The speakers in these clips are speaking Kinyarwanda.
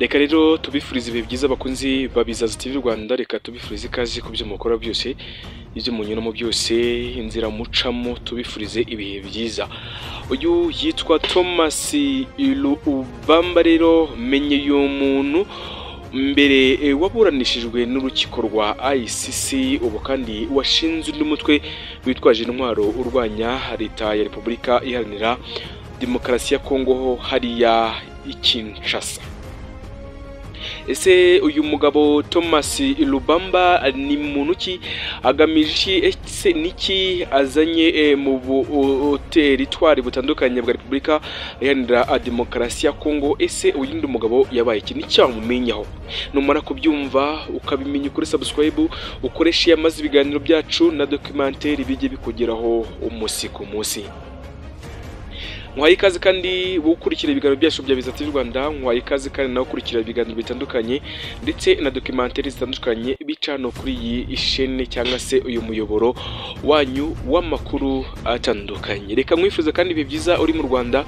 Reka rero tubifurize ibihe byiza bakunzi babizaza TV Rwanda, reka tubifurize ikaze ku byo mukora byose, ibyo munyuramo byose, inzira mucamo, tubifurize ibihe byiza. Uyu yitwa Thomas Lubamba rero menye uyu muntu mbere waburanishijwe n'urukiko rwa ICC, ubu kandi washinze undi mutwe witwaje intwaro urwanya leta ya Repubulika Iharanira Demokarasi ya Kongo hariya i Kinshasa. Ese uyu mugabo Thomas Lubamba ni muntu ki, agamije ese niki azanye mu teritwari butandukanye bwa Repubulika Iharanira Demokarasi ya Kongo? Ese uyu ndi mugabo yabaye iki, nicyamumenyaho? Numara kubyumva ukabimenya kuri subscribe, ukoreshe amazi ibiganiro byacu na documentaire bijye bikugeraho umunsi ku munsi. Nkwaye ikaze kandi gukurikira ibiganiro byacu bya Biza TV Rwanda, nkwaye ikaze kandi nawe ukurikira ibiganiro bitandukanye ndetse na documentaire zitandukanye bica no kuri iyi chaîne cyangwa se uyu muyoboro wanyu w'amakuru atandukanye. Reka mwifuza kandi ibihe byiza uri mu Rwanda,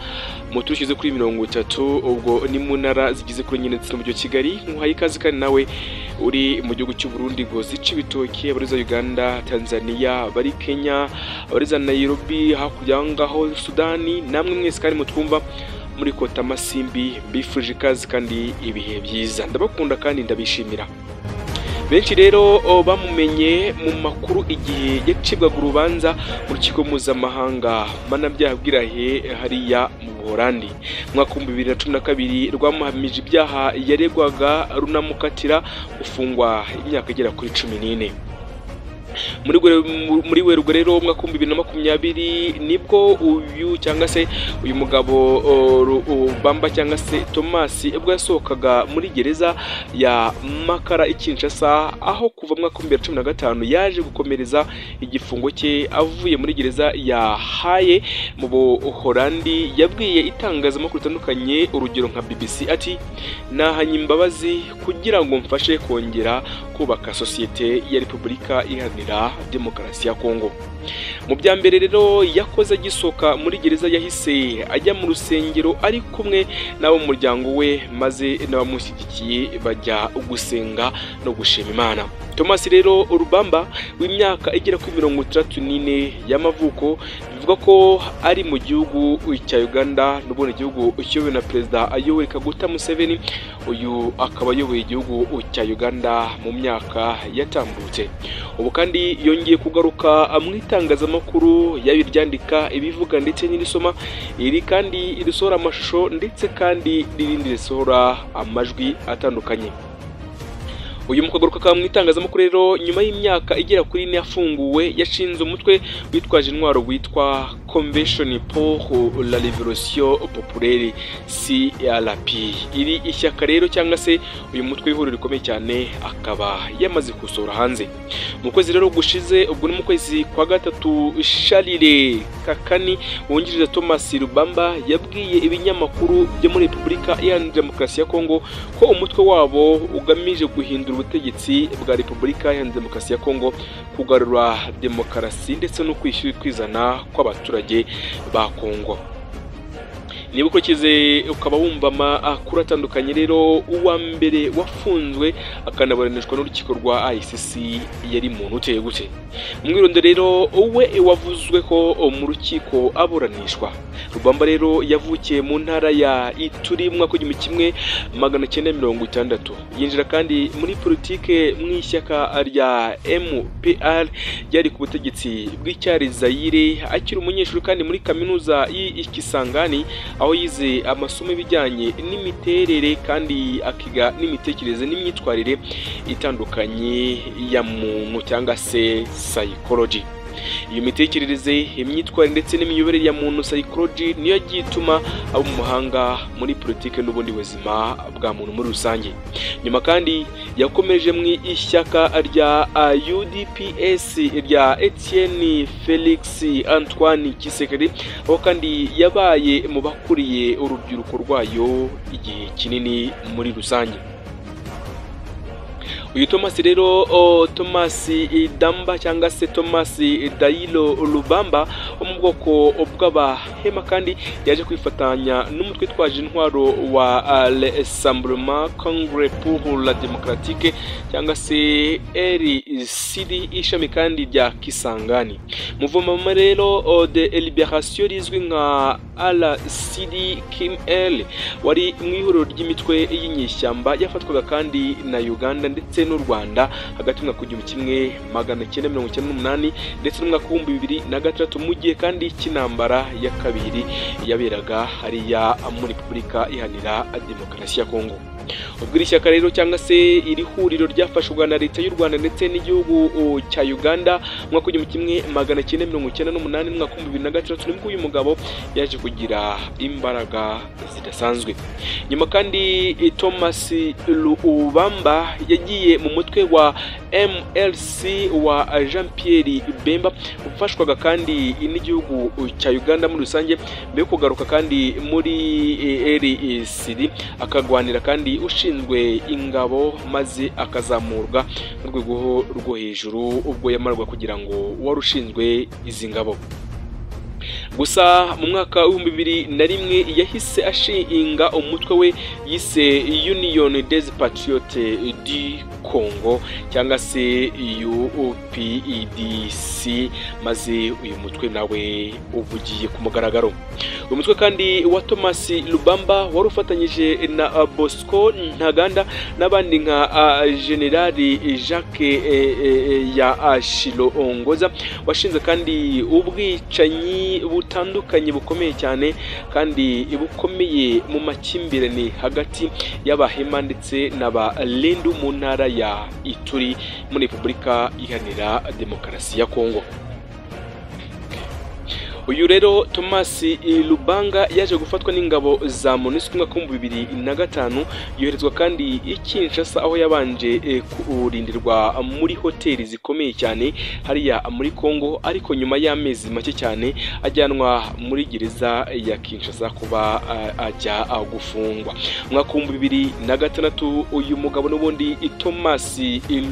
mutushyize kuri 30, ubwo ni mu ntara zigize kuri nyine ndetse no mu Kigali. Nkwaye ikaze kandi nawe uri mu gihugu cy'u Burundi, Gozi, Cibitoke, abariza Uganda, Tanzania, bari Kenya, abariza Nairobi, hakurya ngaho Sudani, namwe mwese kandi mutwumva muri Kota Masimbi, mbifurije ikaze kandi ibihe byiza. Ndabakunda kandi ndabishimira. Benshi rero bamumenye mu makuru igihe yacibwaga urubanza mu rukiko mpuzamahanga mpanabyaha bw'Irahe hariya mu Buholandi. Mwaka 2012 rwamuhamije ibyaha yaregwaga runamukatira gufungwa imyaka igera kuri 14. Muri Werurwe rero umwaka 2020 nibwo uyu cyangwa se uyu mugabo Lubamba cyangwa se Thomas ubwo yasohokaga muri gereza ya Makala i Kinshasa, aho kuva mwaka 2015 yaje gukomereza igifungo cye avuye muri gereza ya Haye mu Buholandi. Yabwiye itangazamakuru ritandukanye urugero nka BBC ati, nahanye imbabazi kugira ngo mfashe kongera kubaka sosiyete ya Repubulika Iharanira Demokarasi ya Kongo. Mu bya mbere rero yakoze agisoka muri gereza yahise ajya mu rusengero ari kumwe n'abo mu muryango we, maze n'abamushyigikiye bajya gusenga no gushima Imana. Thomas rero Lubamba w'imyaka igera kuri 34 y'amavuko, bivuga ko ari mu gihugu cya Uganda, n'ubundi igihugu kiyobowe na Perezida Yoweri Kaguta Museveni. Uyu akaba ayoboye igihugu cya Uganda mu myaka yatambutse. Ubu kandi yongeye kugaruka mu itangazamakuru, yabiryandika, ibivuga ndetse n'irisoma, iri kandi irisohora amashusho ndetse kandi n'irindi risohora amajwi atandukanye. Uyu mukagaruka mu itangazamakuru rero nyuma y'imyaka igera kuri 4 yafunguwe, yashinze umutwe witwaje intwaro witwa Convention pour la Révolution Populaire CRP. Iri ishyaka rero cyangwa se uyu mutwe w'ihuriro rikomeye cyane akaba yamaze gusohora hanze. Mu kwezi rero gushize, ubwo ni mu kwezi kwa gatatu, Charles Kakani wungirije Thomas Lubamba yabwiye ibinyamakuru byo muri Repubulika Iharanira Demokarasi ya Kongo ko umutwe wabo ugamije guhindura ubutegetsi bwa Repubulika Iharanira Demokarasi ya Kongo, kugarura demokarasi ndetse no kwizana kw'abaturage ba Kongo. Niba ukurikize ukaba wumva amakuru atandukanye rero, uwa mbere wafunzwe akanaburanishwa n'urukiko rwa ICC yari muntu uteye gute? Mwirondoro rero we wavuzwe ko mu rukiko aburanishwa. Lubamba rero yavukiye mu ntara ya Ituri mu mwaka w'1960. Yinjira kandi muri politike mu ishyaka rya MPR ryari ku butegetsi bw'icyari Zaire, akiri umunyeshuri kandi muri kaminuza y'Ikisangani, aho yize amasomo y'ibijyanye n'imiterere kandi akiga n'imitekerereze n'imyitwarire itandukanye ya muntu cyangwa se psychology. Iyo mitekerereze, imyitwarire ndetse n'imiyoborere ya muntu psychology niyo gituma abo mu mahanga muri politike n'ubundi buzima bwa muntu muri rusange. Nyuma kandi yakomeje mu ishyaka rya UDPS rya Etienne Felix Antoine Tshisekedi, aho kandi yabaye mu bakuriye urubyiruko rwayo igihe kinini muri rusange. uyu Thomas rero Thomas Damba cyangwa se Thomas Dailo Lubamba wo mu bwoko bw'abahema kandi yaje kwifatanya n'umutwe twaje intwaro wa Rassemblement Congrès pour la Démocratique cyangwa se RCD ishami kandi rya Kisangani. Mouvement rero de Libération rizwi nka RCD KML wari mu ihuriro ry'imitwe y'inyeshyamba yafatwaga kandi na Uganda ndetse n'u Rwanda hagati y'umwaka w'igihumbi 1998 ndetse n'umwaka wa 2006 mu gihe kandi cy'intambara ya kabiri yaberaga hariya muri Repubulika Iharanira Demokarasi ya Kongo. Ubwo iri shyaka rero cyangwa se iri huriro ryafashwaga na leta y'u Rwanda ndetse n'igihugu cya Uganda mu mwaka w'igihumbi 1998 n'umwaka wa 2006 nibwo uyu mugabo yaje kugira imbaraga zidasanzwe. Nyuma kandi Thomas Lubamba yagiye mu mutwe wa MLC wa Jean Pierre Bemba ufashwaga kandi n'igihugu cya Uganda muri rusange mbere kugaruka kandi muri RCD akagwanira kandi ushinzwe ingabo maze akazamurwa mu rwego rwo hejuru ubwo yamarwa kugira ngo warushinzwe izi ngabo. Gusa mu mwaka wa 2001 yahise ashinga umutwe we yise Union des Patriotes du Congo cyangwa se UPDC maze uyu mutwe nawe ubugiye ku mugaragaro. Uyu mutwe kandi wa Thomas Lubamba wari ufatanyije na Bosco Ntaganda n'abandi nka General Jacques ya Shilongoza washinze kandi ubwicanyi butandukanye bukomeye cyane kandi bukomeye mu makimbirane hagati y'abahema ndetse n'abalendu mu ntara ya Ituri muri Repubulika Iharanira Demokarasi ya Kongo. Uyu rero Thomas Lubanga yaje gufatwa n'ingabo za MONUSCO mwaka wa 2005 yoherezwa kandi i Kinshasa aho yabanje kurindirwa muri hoteli zikomeye cyane hariya muri Kongo, ariko nyuma y'amezi make cyane ajyanwa muri gereza ya Kinshasa kuba ajya gufungwa. Mwaka wa 2006 uyu mugabo n'ubundi Thomas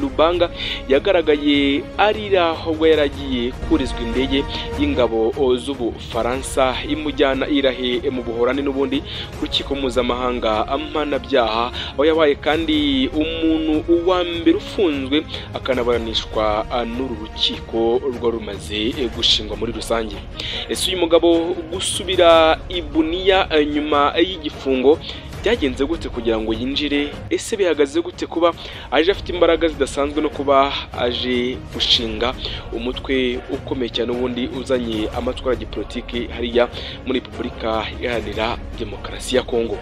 Lubanga yagaragaye arira ahubwo yaragiye kurizwa indege y'ingabo z'ubu Faransa imujyana irahe mu Buholandi n'ubundi rukiko mpuzamahanga mpanabyaha aho yabaye kandi umuntu uwa mbere ufunzwe akanaburanishwa n'uru rukiko rwo rumaze gushingwa muri rusange. Ese uyu mugabo gusubira i Bunia nyuma y'igifungo byagenze gute kugira ngo yinjire? Ese bihagaze gute kuba aje afite imbaraga zidasanzwe no kuba aje gushinga umutwe ukomeye cyane ubundi uzanye amatwara ya gipolitiki hariya muri Repubulika Iharanira Demokarasi ya Kongo?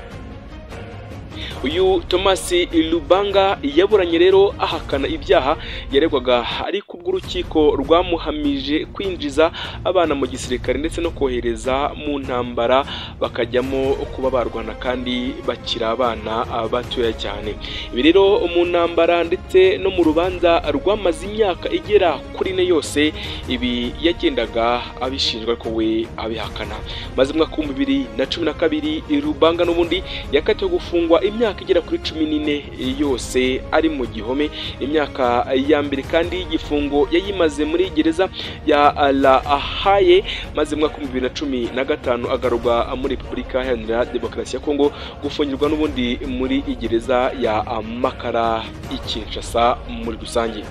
Uyu Thomas Lubanga yaburanye rero ahakana ibyaha yaregwaga ari kubw'urukiko rwamuhamije kwinjiza abana mu gisirikare ndetse no kohereza mu ntambara bakajyamo kuba barwana kandi bakira abana batoya cyane. Ibi rero mu ntambara ndetse no mu rubanza rwamaze imyaka igera kuri 4 yose ibi yagendaga abishinjwa ko we abihakana. Maze mwaka wa 2012 Lubanga n'ubundi yakatiwe gufungwa imyaka igera kuri 14 yose ari mu gihome. Imyaka ya mbere kandi y'igifungo yayimaze muri gereza ya La Haye, maze mwaka wa 2015 agarurwa muri Repubulika Iharanira Demokarasi ya Kongo gufungirwa n'ubundi muri gereza ya Makara i Kinshasa muri rusange.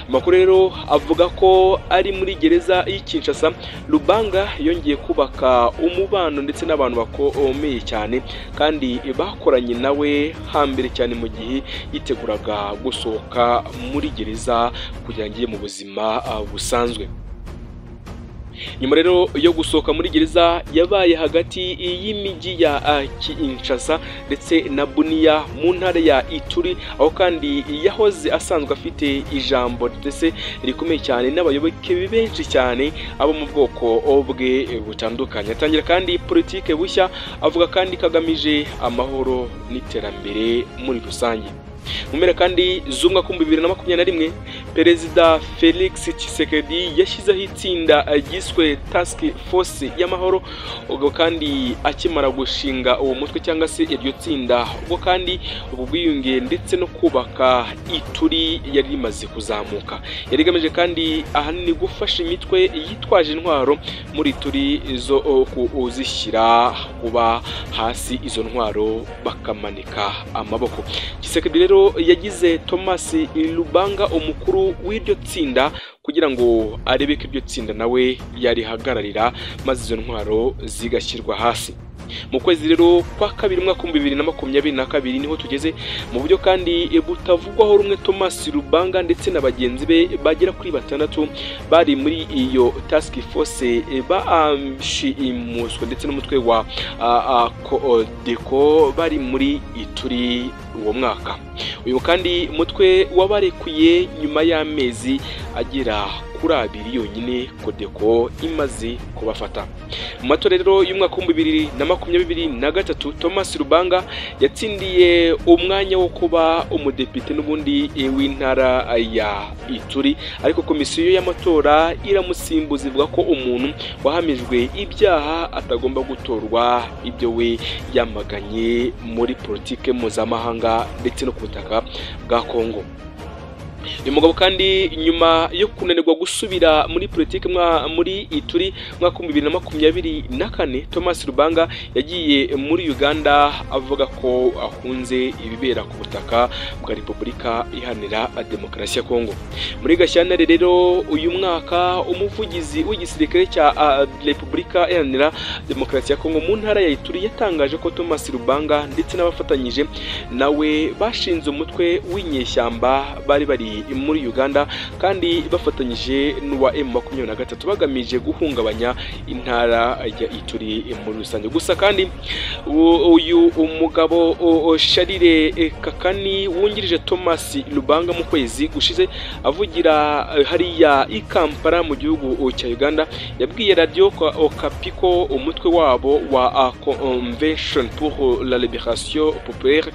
Amakuru rero avuga ko ari muri gereza y'i Kinshasa Lubanga yongeye kubaka umubano ndetse n'abantu bakomeye cyane kandi bakoranye nawe hambere cyane mu gihe yiteguraga gusohoka muri gereza kugira ngo mu buzima busanzwe. Nyuma rero yo gusohoka muri gereza yabaye hagati y'imijyi ya Kinshasa ndetse na Bunia mu ntara ya Ituri, aho kandi yahoze asanzwe afite ijambo ndetse rikomeye cyane n'abayoboke benshi cyane abo mu bwoko bwe butandukanye. Atangira kandi politike bushya avuga kandi kagamije amahoro n'iterambere muri rusange. Mumera kandi zumwa ku 2021 Perezida Felix Tshisekedi yashyizeho itsinda ryiswe Task Force y'amahoro, ubwo kandi akimara gushinga uwo mutwe cyangwa se iryo tsinda, ubwo kandi ubwiyunge ndetse no kubaka Ituri yari rimaze kuzamuka. Yari igamije kandi ahanini gufasha imitwe yitwaje intwaro muri Ituri zo kuzishyira kuba hasi izo ntwaro bakamanika amaboko. Tshisekedi rero yagize Thomas Lubanga umukuru w'iryo tsinda kugira ngo arebe ko iryo tsinda nawe yarihagararira maze izo ntwaro zigashyirwa hasi. Mu kwezi rero kwa kabiri mwaka 2022 niho tugeze, mu buryo kandi butavugwaho rumwe. Thomas Lubanga ndetse na bagenzi be bagera kuri 6 bari muri iyo task force bashimuswe ndetse n'umutwe wa Codeco bari muri Ituri uwo mwaka. Uyu kandi mutwe wabarekuye nyuma y'amezi agera kuri 2 yonyine Codeco imaze kubafata. Mu matora rero y'umwaka 2023 Thomas Lubanga yatsindiye umwanya wo kuba umudepite n'ubundi w'intara ya Ituri, ariko komisiyo y'amatora iramusimbuza ivuga ko umuntu wahamijwe ibyaha atagomba gutorwa ibyo we yamaganye muri politike mpuzamahanga ndetse no ku butaka bwa Kongo. Uyu mugabo kandi nyuma yo kunanirwa gusubira muri politike muri Ituri mwaka 2024, Thomas Lubanga yagiye muri Uganda avuga ko ahunze ibibera ku butaka bwa Repubulika Iharanira Demokarasi ya Kongo. Muri Gashyantare rero uyu mwaka umuvugizi w'igisirikare cya Repubulika Iharanira Demokarasi ya Kongo mu ntara ya Ituri yatangaje ko Thomas Lubanga ndetse n'abafatanyije nawe bashinze umutwe w'inyeshyamba bari muri Uganda kandi bafatanyije n'uwa M23 bagamije guhungabanya intara ya Ituri muri rusange. Gusa kandi uyu umugabo Sharire Kakani wungirije Thomas Lubanga mu kwezi gushize avugira hariya i Kampala mu gihugu cya Uganda yabwiye radio Okapi ko umutwe wabo wa Convention pour la Libération Populaire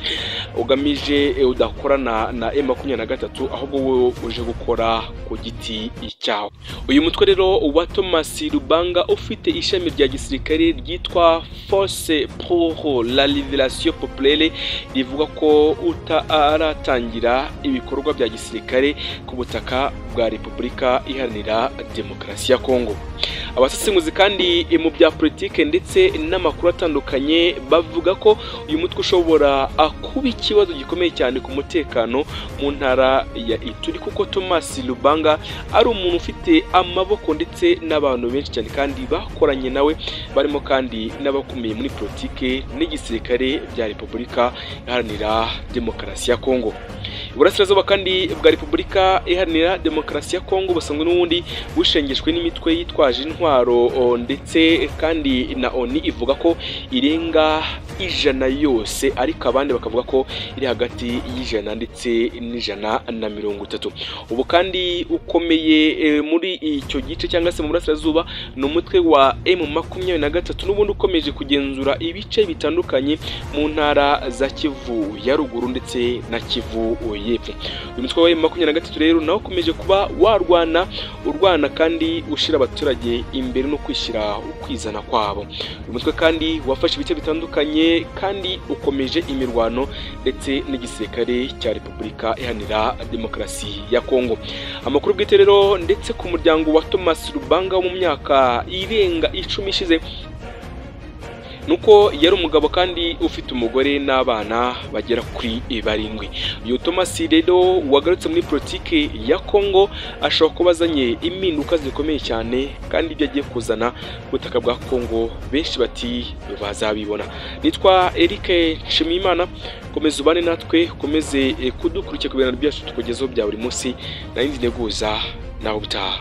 ugamije udakorana na M23 ahubwo uje gukora ku giti cyawo. Uyu mutwe rero wa Thomas Lubanga ufite ishami rya gisirikare ryitwa Force pour la Libération Populaire rivuga ko utaratangira ibikorwa bya gisirikare ku butaka bwa Repubulika Iharanira Demokarasi ya Kongo. Abasesenguzi kandi mu bya politike ndetse n'amakuru atandukanye bavuga ko uyu mutwe ushobora kuba ikibazo gikomeye cyane ku mutekano mu ntara ya Ituri, kuko Thomas Lubanga ari umuntu ufite amaboko ndetse n'abantu benshi cyane kandi bakoranye nawe, barimo kandi n'abakomeye muri politike n'igisirikare bya Repubulika Iharanira Demokarasi ya Kongo. Uburasirazuba kandi bwa Repubulika Iharanira Demokarasi ya Kongo busanzwe n'ubundi bushengeshwe n'imitwe yitwaje intwaro ndetse kandi na ONU ivuga ko irenga 100 yose, ariko abandi bakavuga ko iri hagati y'100 ndetse n'130. Ubu kandi ukomeye muri icyo gice cyangwa se mu burasirazuba ni umutwe wa M23 n'ubundi ukomeje kugenzura ibice bitandukanye mu ntara za Kivu ya ruguru ndetse na Kivu y'epfo. Uyu mutwe wa M23 rero nawo ukomeje kuba urwana kandi ushira abaturage imbere no kwishyira ukwizana kwabo. Uyu mutwe kandi wafashe ibice bitandukanye kandi ukomeje imirwano ndetse n'igisirikare cya Repubulika Iharanira Demokarasi ya Kongo. Amakuru bwite rero ndetse ku muryango wa Thomas Lubanga mu myaka irenga 10 ishize nuko yari umugabo kandi ufite umugore n'abana bagera kuri 7. Uyu Thomas rero wagarutse muri politike ya Kongo ashobora kuba azanye impinduka zikomeye cyane kandi ibyo agiye kuzana ubutaka bwa Kongo benshi bati bazabibona. Nitwa Eric Nshimiyimana, komeza ubane natwe, komeze kudukurikira ku bintu byacu tukugezeho bya buri munsi, narindi neguza naho bitaha.